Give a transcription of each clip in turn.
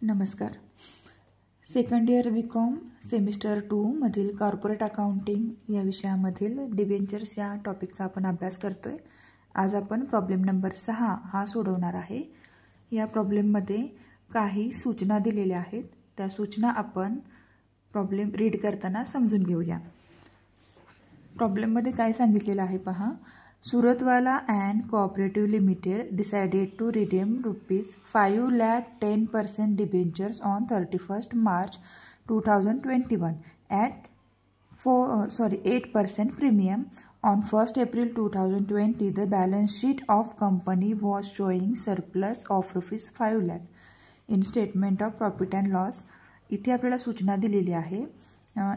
नमस्कार. Second year BCom semester 2 मधील corporate accounting या विषयामधील डिबेंचर्स या टॉपिकचा आपण अभ्यास करतोय. आज आपण प्रॉब्लेम नंबर 6 हा सोडवणार आहे. या प्रॉब्लेममध्ये काही सूचना दिलेल्या आहेत. त्या सूचना आपण प्रॉब्लेम रीड करताना समजून घेऊया. प्रॉब्लेममध्ये काय सांगितलेलं आहे पहा. Suratwala and Cooperative Limited decided to redeem ₹5 lakh 10% debentures on 31st March 2021 at 8% premium. On 1st April 2020, the balance sheet of company was showing surplus of ₹5 lakh. In statement of profit and loss, इथे आपल्याला सूचना दिलेली आहे.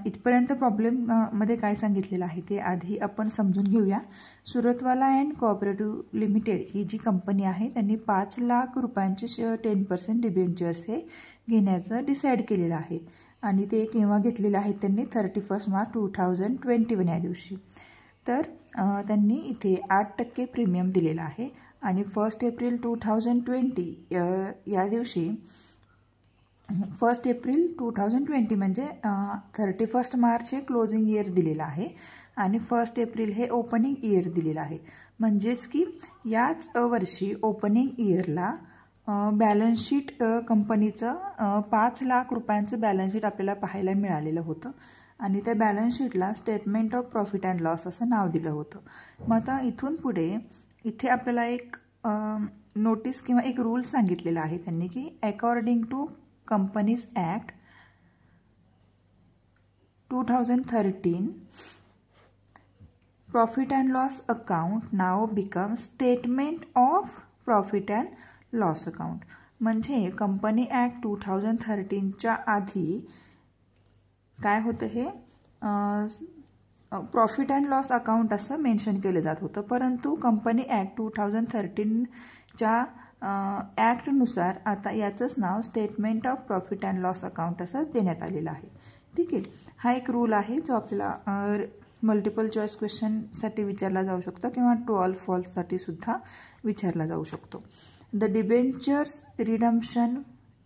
इथपर्यंत problem मध्ये काय सांगितलेलं आहे ते आधी आपण समजून घेऊया. सुरतवाला अँड कोऑपरेटिव्ह लिमिटेड ही जी कंपनी आहे त्यांनी 5 लाख रुपयांचे 10% डिबेंचर्स हे घेण्याचं डिसाईड केलेलं आहे आणि ते केव्हा घेतलेलं आहे त्यांनी 31 मार्च 2021 या दिवशी. तर त्यांनी इथे 8% प्रीमियम दिलेला आहे आणि 1 एप्रिल 2020 या दिवशी 1 एप्रिल 2020 म्हणजे 31 मार्च हे क्लोजिंग इयर दिलेलं आहे आणि 1 एप्रिल हे ओपनिंग इयर दिलेलं आहे. म्हणजेच की याच वर्षी ओपनिंग इयरला बॅलन्स शीट कंपनीचं 5 लाख रुपयांचं बॅलन्स शीट आपल्याला पाहायला मिळालेलं होतं आणि त्या बॅलन्स शीटला statement of profit and loss असं नाव दिलं होतं. मग आता इथून पुढे इथे आपल्याला एक नोटीस किंवा एक रूल सांगितलेला आहे त्यांनी की according to Companies Act 2013, Profit and Loss account now becomes Statement of Profit and Loss account. म्हणजे कंपनी ॲक्ट 2013च्या आधी काय होतं हे प्रॉफिट अँड लॉस अकाउंट असं मेन्शन केलं जात होतं. परंतु कंपनी ॲक्ट 2013च्या ॲक्टनुसार आता याचंच नाव statement of profit and loss account असं देण्यात आलेलं आहे. ठीक आहे. हा एक रूल आहे जो आपल्याला मल्टिपल चॉईस क्वेश्चनसाठी विचारला जाऊ शकतो किंवा ट्रू ऑल फॉल्ससाठी सुद्धा विचारला जाऊ शकतो. द डिबेंचर्स रिडम्पशन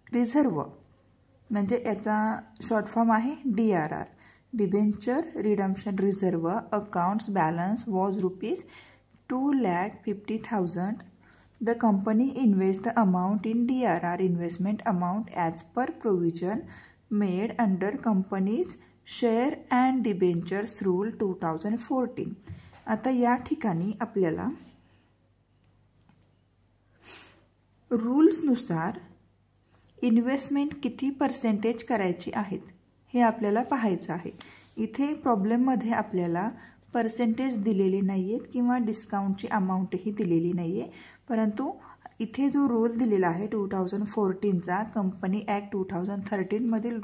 रिझर्व म्हणजे याचा शॉर्ट फॉर्म आहे DRR. Debenture redemption reserve accounts balance was ₹2,50,000. The company invests the amount in DRR investment amount as per provision made under company's share and debentures rule 2014. आता या ठिकाणी आपल्याला रूल्सनुसार investment किती percentage करायची आहेत हे आपल्याला पाहायचं आहे. इथे प्रॉब्लेममध्ये आपल्याला पर्सेंटेज दिलेली नाही आहेत किंवा डिस्काउंटची अमाऊंटही दिलेली नाही आहे. परंतु इथे जो रूल दिलेला आहे 2014चा कंपनी ॲक्ट 2013 मधील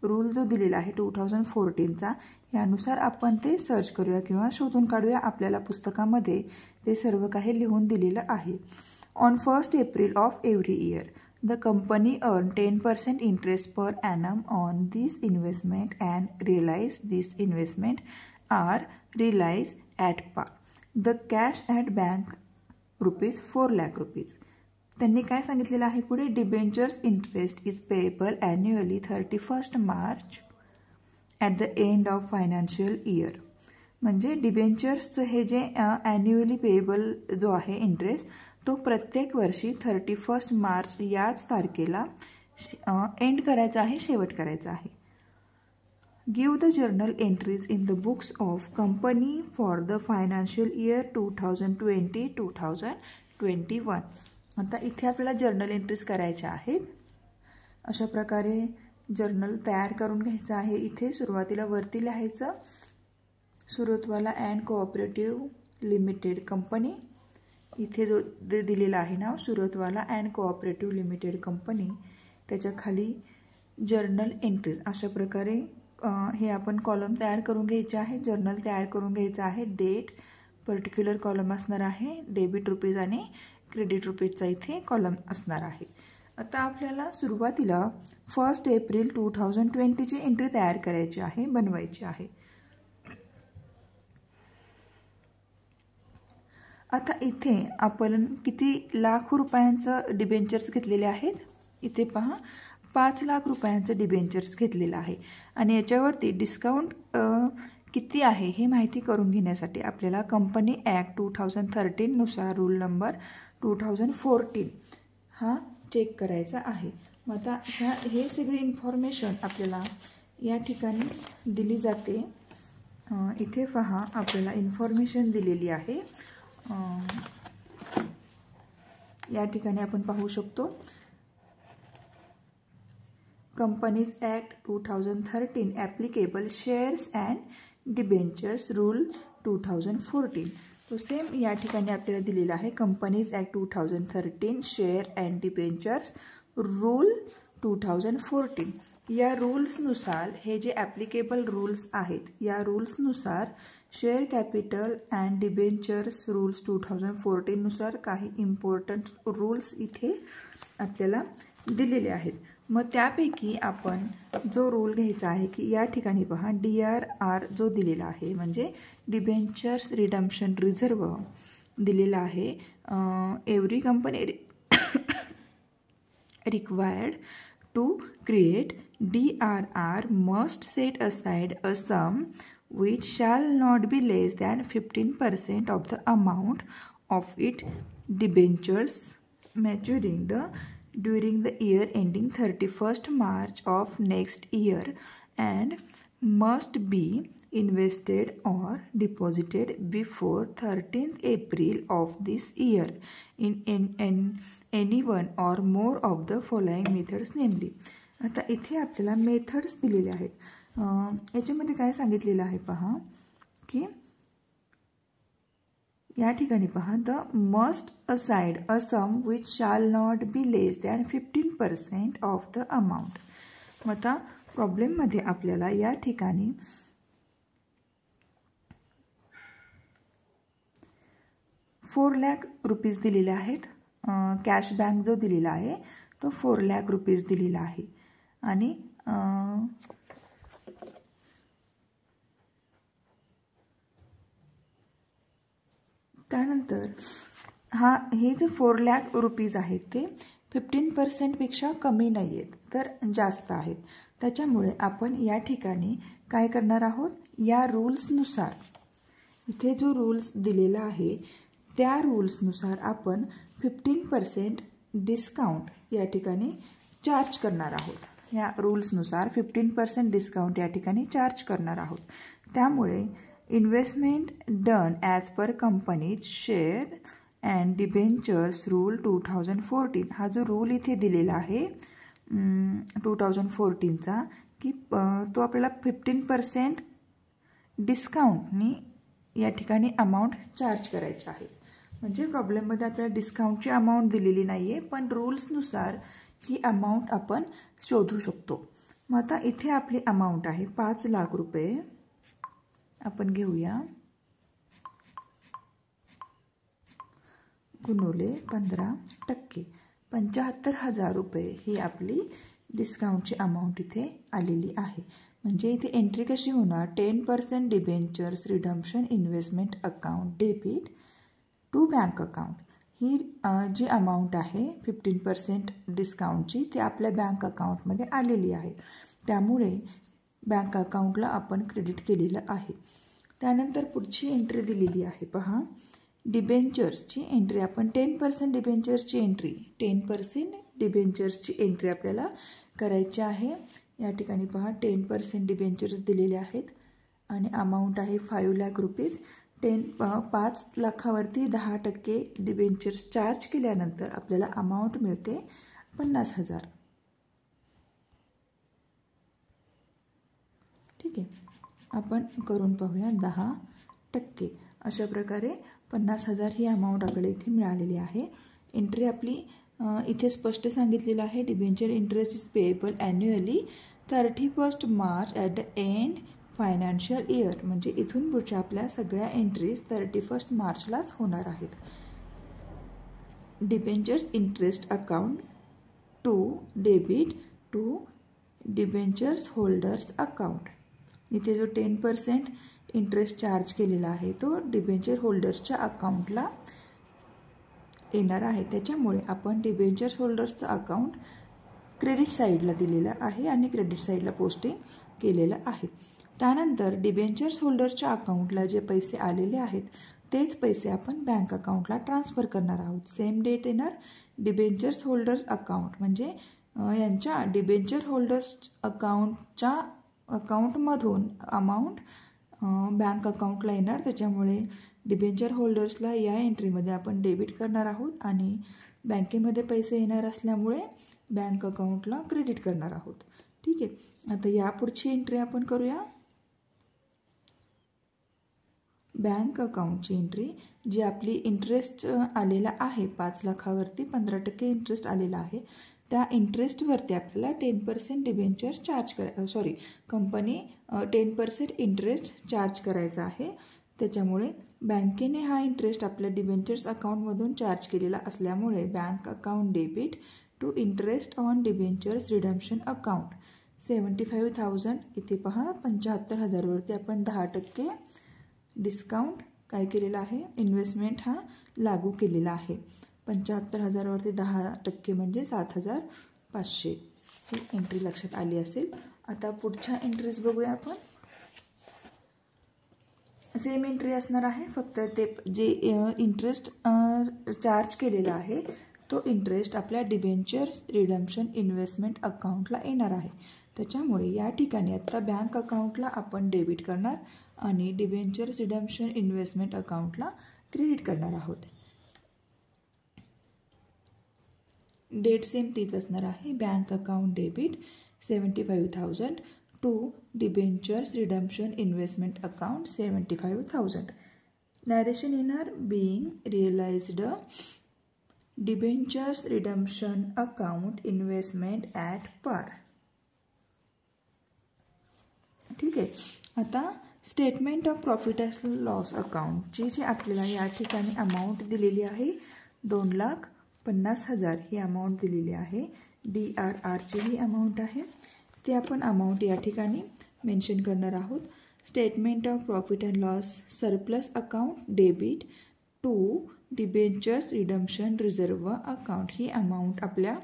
रूल जो दिलेला आहे 2014चा यानुसार आपण ते सर्च करूया किंवा शोधून काढूया. आपल्याला पुस्तकामध्ये ते सर्व काही लिहून दिलेलं आहे. On 1 April of every year the company earn 10% interest per annum on this investment and realise this investment are realise at par. The cash at bank ₹4 lakh. त्यांनी काय सांगितलेलं आहे पुढे debentures interest is payable annually 31 March at the end of financial year. म्हणजे डिबेंचर्सचं हे जे annually payable जो आहे इंटरेस्ट तो प्रत्येक वर्षी 31 मार्च याच तारखेला एंड करायचा आहे, शेवट करायचा आहे. Give the journal entries in the books of company for the financial year 2020-2021. आता इथे आपल्याला जर्नल एंट्रीज करायच्या आहेत. अशा प्रकारे जर्नल तयार करून घ्यायचं आहे. इथे सुरुवातीला वरती लिहायचं Suratwala and cooperative limited company. इथे जो दिलेला आहे नाव Suratwala and cooperative limited company त्याच्या खाली जर्नल एंट्रीज अशा प्रकारे हे आपण कॉलम तयार करून घ्यायचे आहे. जर्नल तयार करून घ्यायचं आहे. डेट पर्टिक्युलर कॉलम असणार आहे. डेबिट रुपीज आणि क्रेडिट रुपीजचा इथे कॉलम असणार आहे. आता आपल्याला सुरुवातीला 1 एप्रिल 2020ची एंट्री तयार करायची आहे, बनवायची आहे. आता इथे आपण किती लाख रुपयांचं डिबेंचर्स घेतलेले आहेत इथे पहा 5 लाख रुपयांचं डिबेंचर्स घेतलेलं आहे आणि याच्यावरती डिस्काउंट किती आहे हे माहिती करून घेण्यासाठी आपल्याला कंपनी ॲक्ट 2013 नुसार रूल नंबर 2014 हा चेक करायचा आहे. मग आता हे सगळी इन्फॉर्मेशन आपल्याला या ठिकाणी दिली जाते. इथे पहा आपल्याला इन्फॉर्मेशन दिलेली आहे. या ठिकाणी आपण पाहू शकतो companies act 2013 applicable shares and debentures rule 2014. तो सेम या ठिकाणी आपल्याला दिलेला आहे companies act 2013 share and debentures rule 2014. या रूल्सनुसार हे जे ॲप्लिकेबल रूल्स आहेत या रूल्सनुसार share capital and debentures rules 2014 नुसार काही इम्पॉर्टंट रूल्स इथे आपल्याला दिलेले आहेत. मग त्यापैकी आपण जो रूल घ्यायचा आहे की या ठिकाणी पहा DRR जो दिलेला आहे म्हणजे डिबेंचर्स रिडम्पशन रिझर्व दिलेला आहे. Every company required to create DRR must set aside a sum which shall not be less than 15% of the amount of its debentures maturing during the year ending 31st March of next year and must be invested or deposited before 13th April of this year in any one or more of the following methods namely. आता इथे आपल्याला methods दिलेले आहेत. याच्यामध्ये काय सांगितलेलं आहे पहा की या ठिकाणी पहा the must aside a sum which shall not be less than 15% of the amount. मग आता प्रॉब्लेममध्ये आपल्याला या ठिकाणी 4 लाख रुपीज दिलेले आहेत. कॅश बँक जो दिलेला आहे तो 4 लाख रुपीज दिलेला आहे आणि त्यानंतर हे जे 4 लाख रुपीज आहेत ते 15%पेक्षा कमी नाही आहेत तर जास्त आहेत. त्याच्यामुळे आपण या ठिकाणी काय करणार आहोत या रूल्सनुसार इथे जो रूल्स दिलेला आहे त्या रूल्सनुसार आपण 15% डिस्काउंट या ठिकाणी चार्ज करणार आहोत. या रूल्सनुसार 15% डिस्काउंट या ठिकाणी चार्ज करणार आहोत. त्यामुळे investment done as per companies share and debentures rule 2014 हा जो रूल इथे दिलेला आहे 2014चा की तो आपल्याला 15% डिस्काउंटनी या ठिकाणी अमाऊंट चार्ज करायची आहे. म्हणजे प्रॉब्लेममध्ये आपल्याला डिस्काउंटची अमाऊंट दिलेली नाही आहे पण रूल्सनुसार ही अमाऊंट आपण शोधू शकतो. मग आता इथे आपली अमाऊंट आहे 5 लाख रुपये. आपण घेऊया गुणुले 15% 75,000 रुपये ही आपली डिस्काउंटची अमाऊंट इथे आलेली आहे. म्हणजे इथे एंट्री कशी होणार 10% debentures redemption investment account debit to bank account. ही जी अमाऊंट आहे 15% डिस्काउंटची ती आपल्या बँक अकाउंटमध्ये आलेली आहे. त्यामुळे बँक अकाउंटला आपण क्रेडिट केलेलं आहे. त्यानंतर पुढची एंट्री दिलेली आहे पहा डिबेंचर्सची एंट्री. आपण 10% डिबेंचर्सची एंट्री 10% डिबेंचर्सची एंट्री आपल्याला करायची आहे. या ठिकाणी पहा 10% डिबेंचर्स दिलेले आहेत आणि अमाऊंट आहे 5 लाख रुपीज. 5 लाखावरती 10% डिबेंचर्स चार्ज केल्यानंतर आपल्याला अमाऊंट मिळते 50,000. ठीक आहे. आपण करून पाहूया 10%. अशा प्रकारे 50,000 ही अमाऊंट आपल्याला इथे मिळालेली आहे. एंट्री आपली इथे स्पष्ट सांगितलेलं आहे debenture interest is payable annually 31st March at the end financial year. म्हणजे इथून पुढच्या आपल्या सगळ्या एंट्रीज 31st मार्चलाच होणार आहेत. Debentures interest account to debit to debentures holders account. इथे जो 10% इंटरेस्ट चार्ज केलेला आहे तो डिबेंचर होल्डर्सच्या अकाउंटला येणार आहे. त्याच्यामुळे आपण डिबेंचर्स होल्डर्सचं अकाउंट क्रेडिट साईडला दिलेलं आहे आणि क्रेडिट साईडला पोस्टिंग केलेलं आहे. त्यानंतर डिबेंचर्स होल्डरच्या अकाउंटला जे पैसे आलेले आहेत तेच पैसे आपण बँक अकाउंटला ट्रान्सफर करणार आहोत. सेम डेट येणार डिबेंचर्स होल्डर्स अकाउंट, म्हणजे यांच्या डिबेंचर होल्डर्स अकाउंटच्या अकाउंटमधून अमाऊंट बँक अकाउंटला येणार. त्याच्यामुळे डिबेंचर होल्डर्सला या एंट्रीमध्ये आपण डेबिट करणार आहोत आणि बँकेमध्ये पैसे येणार असल्यामुळे बँक अकाउंटला क्रेडिट करणार आहोत. ठीक आहे. आता यापुढची एंट्री आपण करूया. बँक अकाउंटची एंट्री जी आपली इंटरेस्ट आलेला आहे 5 लाखावरती 15% इंटरेस्ट आलेला आहे. त्या इंटरेस्टवरती आपल्याला 10% डिबेंचर्स कंपनी 10% इंटरेस्ट चार्ज करायचा आहे. त्याच्यामुळे बँकेने हा इंटरेस्ट आपल्या डिबेंचर्स अकाउंटमधून चार्ज केलेला असल्यामुळे bank account debit to interest on debentures redemption account 75,000. इथे पहा 75,000वरती आपण 10% डिस्काउंट काय केलेला आहे, इन्व्हेस्टमेंट हा लागू केलेला आहे. 75,000वरती 10% म्हणजे 7,500. ही एंट्री लक्षात आली असेल. आता पुढच्या एंट्रीज बघूया आपण. सेम एंट्री असणार आहे, फक्त ते जे इंटरेस्ट चार्ज केलेला आहे तो इंटरेस्ट आपल्या डिबेंचर्स रिडम्पशन इन्व्हेस्टमेंट अकाउंटला येणार आहे. त्याच्यामुळे या ठिकाणी आता बँक अकाउंटला आपण डेबिट करणार आणि डिबेंचर्स रिडम्पशन इन्व्हेस्टमेंट अकाउंटला क्रेडिट करणार आहोत. डेट सेम तीच असणार आहे. Bank account debit 75,000 to debentures redemption investment account 75,000. Narration येणार being realised debentures redemption account investment at par. ठीक आहे. आता statement of profit and loss अकाउंटची जी आपल्याला या ठिकाणी अमाऊंट दिलेली आहे 2,50,000 ही अमाऊंट दिलेली आहे. DRRची ही अमाऊंट आहे. ती आपण अमाऊंट या ठिकाणी मेन्शन करणार आहोत. Statement of profit and loss surplus account debit to debentures redemption reserve account ही अमाऊंट आपल्या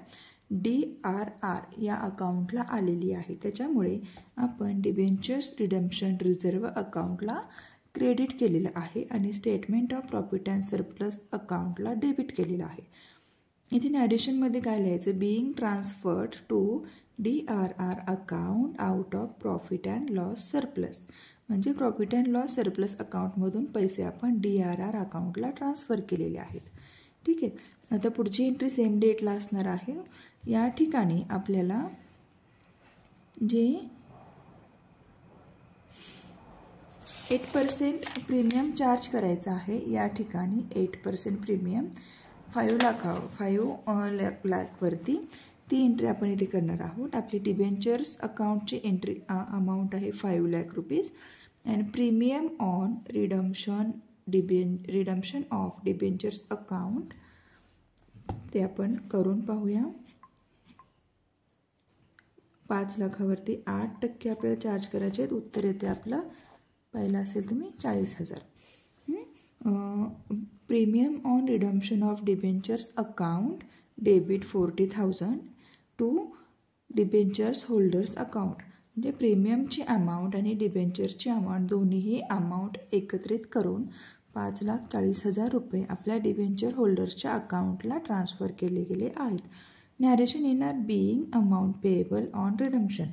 DRR या अकाउंटला आलेली आहे. त्याच्यामुळे आपण डिबेंचर्स रिडम्पशन रिझर्व अकाउंटला क्रेडिट केलेलं आहे आणि statement of profit and surplus अकाउंटला डेबिट केलेलं आहे. इथे नॅरेशनमध्ये काय लिहायचं, being transferred to DRR account out of profit and loss surplus, म्हणजे प्रॉफिट अँड लॉस सरप्लस अकाउंटमधून पैसे आपण DRR अकाउंटला ट्रान्सफर केलेले आहेत. ठीक आहे. आता पुढची एंट्री सेम डेटला असणार आहे. या ठिकाणी आपल्याला जे 8% प्रीमियम चार्ज करायचं आहे, या ठिकाणी 8% प्रीमियम 5 लाखवरती ती एंट्री आपण इथे करणार आहोत. आपली डिबेंचर्स अकाउंटची एंट्री अमाऊंट आहे 5 lakh rupees and premium on redemption of debentures account ते आपण करून पाहूया. 5 लाखावरती 8% आपल्याला चार्ज करायचे आहेत. उत्तर येते आपलं पहिला असेल तुम्ही 40,000. Premium on redemption of debentures account debit 40,000 to debentures holders account, म्हणजे प्रीमियमची अमाऊंट आणि डिबेंचर्सची अमाऊंट दोन्हीही अमाऊंट एकत्रित करून 5,40,000 रुपये आपल्या डिबेंचर होल्डर्सच्या अकाउंटला ट्रान्सफर केले गेले आहेत. नॅरेशन येणार being amount payable on redemption.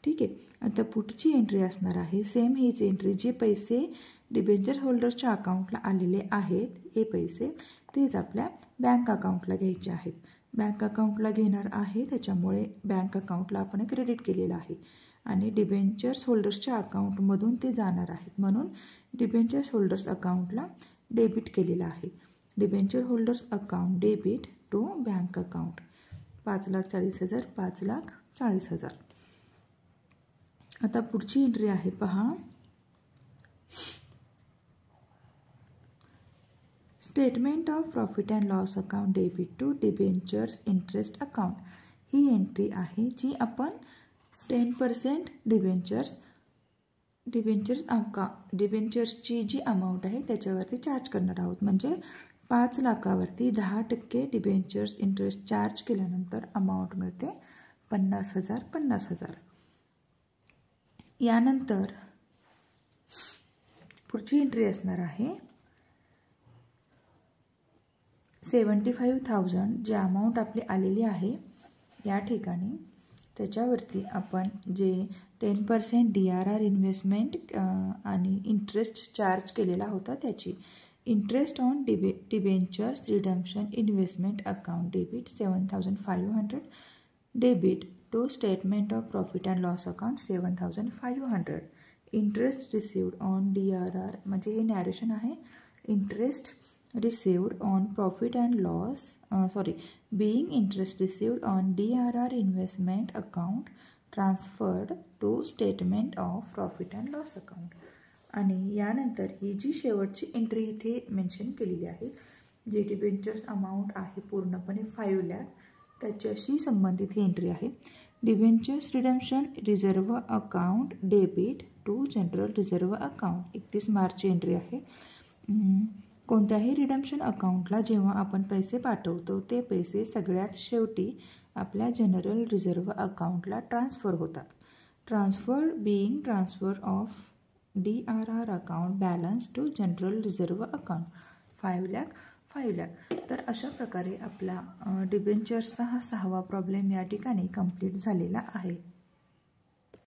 ठीक आहे. आता पुढची एंट्री असणार आहे सेम हीच एंट्री, जे पैसे डिबेंचर होल्डर्सच्या अकाउंटला आलेले आहेत हे पैसे तेच आपल्या बँक अकाउंटला घ्यायचे आहेत. बँक अकाउंटला घेणार आहे त्याच्यामुळे बँक अकाउंटला आपण क्रेडिट केलेलं आहे आणि डिबेंचर्स होल्डर्सच्या अकाउंटमधून ते जाणार आहेत, म्हणून डिबेंचर्स होल्डर्स अकाउंटला डेबिट केलेलं आहे. Debenture holders account debit to bank account 5,40,000 5,40,000. आता पुढची एंट्री आहे पहा, statement of profit and loss account debit to debentures interest account. ही एंट्री आहे जी आपण 10% डिबेंचर्सची जी अमाऊंट आहे त्याच्यावरती चार्ज करणार आहोत, म्हणजे 5 लाखावरती 10% डिबेंचर्स इंटरेस्ट चार्ज केल्यानंतर अमाऊंट मिळते 50,000 50,000. यानंतर पुढची एंट्री असणार आहे 75,000 जे अमाऊंट आपली आलेली आहे या ठिकाणी त्याच्यावरती आपण जे 10% DRR इन्व्हेस्टमेंट आणि इंटरेस्ट चार्ज केलेला होता त्याची interest on debentures redemption investment account debit 7,500 debit to statement of profit and loss account 7,500 interest received on DRR म्हणजे हे नॅरेशन आहे interest received on profit and loss being interest received on DRR investment account transferred to statement of profit and loss account. आणि यानंतर ही जी शेवटची entry इथे mention केलेली आहे जी debentures amount आहे पूर्णपणे 5 लाख त्याच्याशी संबंधित ही एंट्री आहे debentures redemption reserve account debit to general reserve account 31 मार्चची एंट्री आहे. कोणत्याही रिडम्पशन अकाउंटला जेव्हा आपण पैसे पाठवतो ते पैसे सगळ्यात शेवटी आपल्या जनरल रिझर्व्ह अकाउंटला ट्रान्सफर होतात. Transfer being transfer of DRR account balance to general reserve account 5 lakh. तर अशा प्रकारे आपला डिबेंचर्सचा हा 6वा प्रॉब्लेम या ठिकाणी कंप्लीट झालेला आहे.